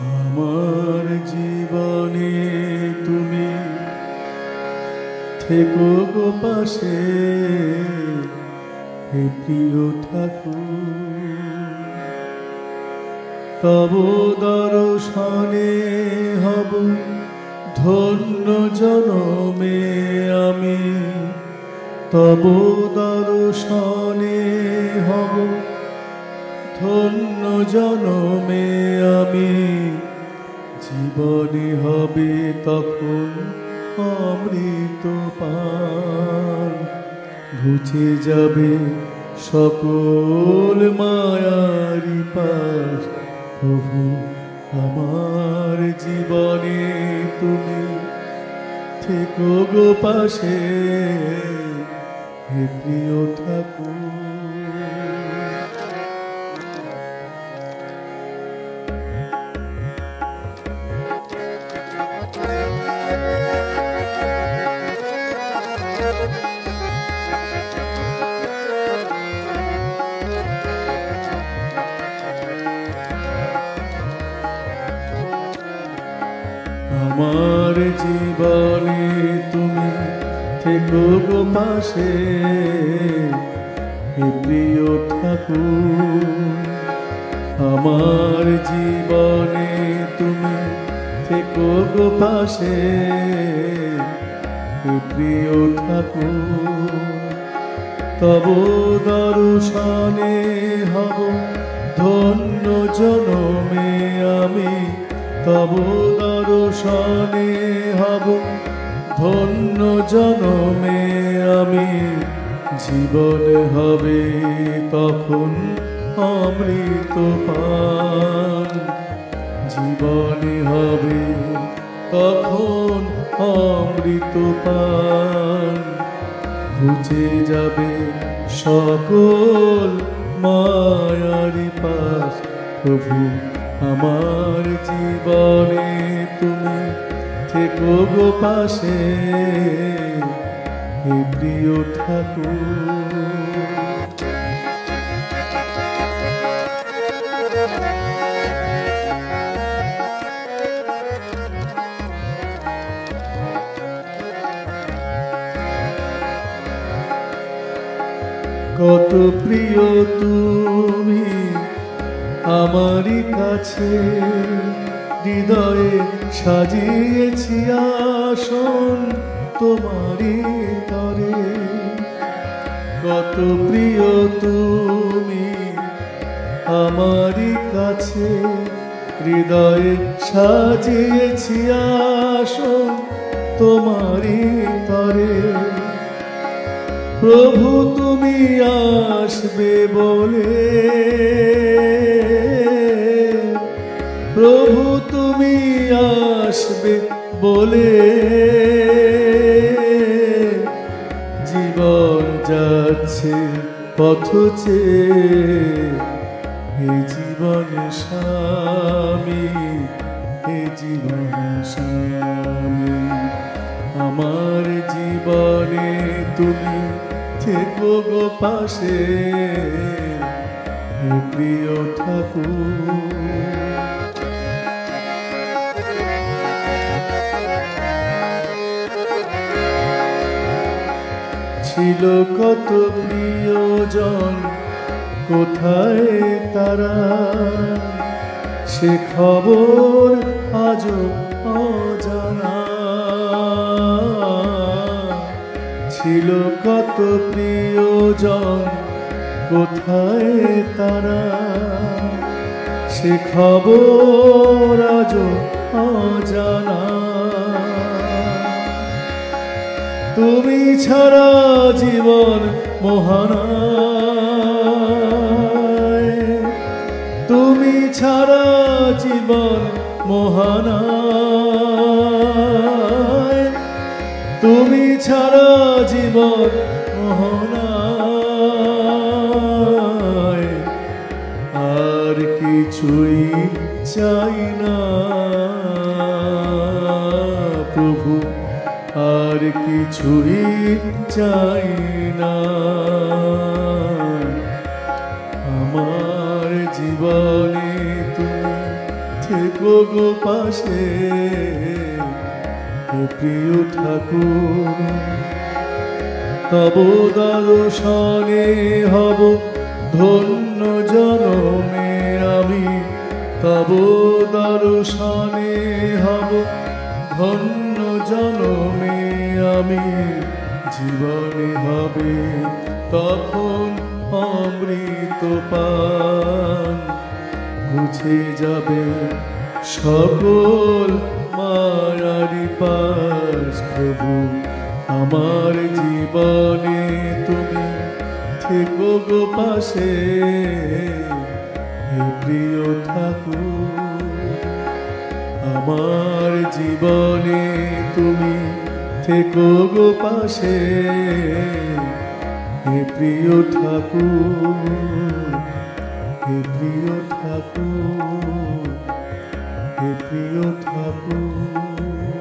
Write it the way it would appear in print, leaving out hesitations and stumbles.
আমার জীবনে তুমি থেকো গো পাশে, হে প্রিয় ঠাকুর। তব দর্শনে হব ধন্য জনমে আমি, তব দর্শনে হব ধন্য জনমে আমি। জীবনে হবে তখন অমৃত পান, ঘুচে যাবে সকল মায়ারি পাশ। প্রভু আমার জীবনে তুমি থেকো গো পাশে, হে প্রিয় ঠাকুর। আমার জীবনে তুমি থেকো গো পাশে, হে প্রিয় ঠাকুর। আমার জীবনে তুমি থেকো গো পাশে, হে প্রিয় ঠাকুর। তব দর্শনে হব ধন্য জনমে আমি, তব দর্শনে হব ধন্য জনমে আমি। জীবন হবে তখন অমৃত পান, জীবনে হবে তখন অমৃত পান। ঘুচে যাবে সকল মায়ারি পাশ। প্রভু আমার জীবনে তুমি থেকো গো পাশে, হে প্রিয় ঠাকুর। কত প্রিয় তুমি আমারই কাছে, হৃদয়ে সাজিয়েছি আসন তোমারই তরে। কত প্রিয় তুমি আমারই কাছে, হৃদয়ে সাজিয়েছি আসন তোমারই তরে। প্রভু তুমি আসবে বলে, প্রভু তুমি আসবে বলে, জীবন যাচ্ছে পথ চেয়ে। হে জীবন স্বামী, হে জীবন স্বামী। আমার জীবনে তুমি থেকো গো পাশে, হে প্রিয় ঠাকুর। ছিল কত প্রিয়জন, কোথায় তারা? সে খবর আজও অজানা। ছিল কত প্রিয়জন, কোথায় তারা? সে খবর আজও অজানা। তুমি ছাড়া জীবন মোহনায়, তুমি ছাড়া জীবন মোহনায়, তুমি ছাড়া জীবন মোহনায়। আর কিছুই চাই না প্রভু, আর কিছুই চাই না। আমার জীবনে তুমি থেকো গো পাশে, হে প্রিয় ঠাকুর। তব দর্শনে হব ধন্য জনমে আমি, তব দর্শনে হব ধন্য জনমে আমি। জীবনে হবে তখন অমৃত পান, মুছে যাবে সকল মায়ারি পাশ। প্রভু আমার জীবনে তুমি থেকো গো পাশে, হে প্রিয় ঠাকুর। আমার জীবনে তুমি থেকো গো পাশে, হে প্রিয় ঠাকুর, হে প্রিয় ঠাকুর, হে প্রিয় ঠাকুর।